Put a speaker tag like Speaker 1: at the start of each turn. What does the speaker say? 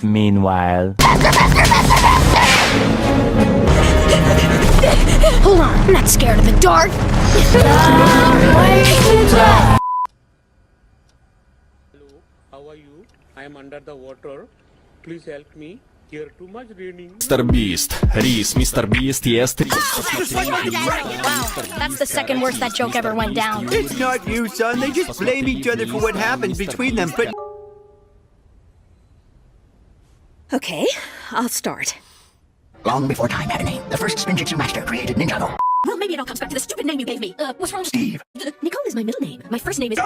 Speaker 1: Meanwhile.
Speaker 2: Hold on, I'm not scared of the dark.
Speaker 3: Hello, how are you? I am under the water. Please help me. Here too much raining.
Speaker 4: Mr. Beast, Reese, Mr. Beast, yes,
Speaker 2: Wow, that's the second worst that joke ever went down.
Speaker 5: It's not you, son. They just blame each other for what happens between them, but...
Speaker 6: Okay, I'll start.
Speaker 7: Long before time had a name, the first Spinjitzu master created Ninjago.
Speaker 6: Well, maybe it all comes back to the stupid name you gave me. What's wrong?
Speaker 7: Steve.
Speaker 6: Nicole is my middle name. My first name is...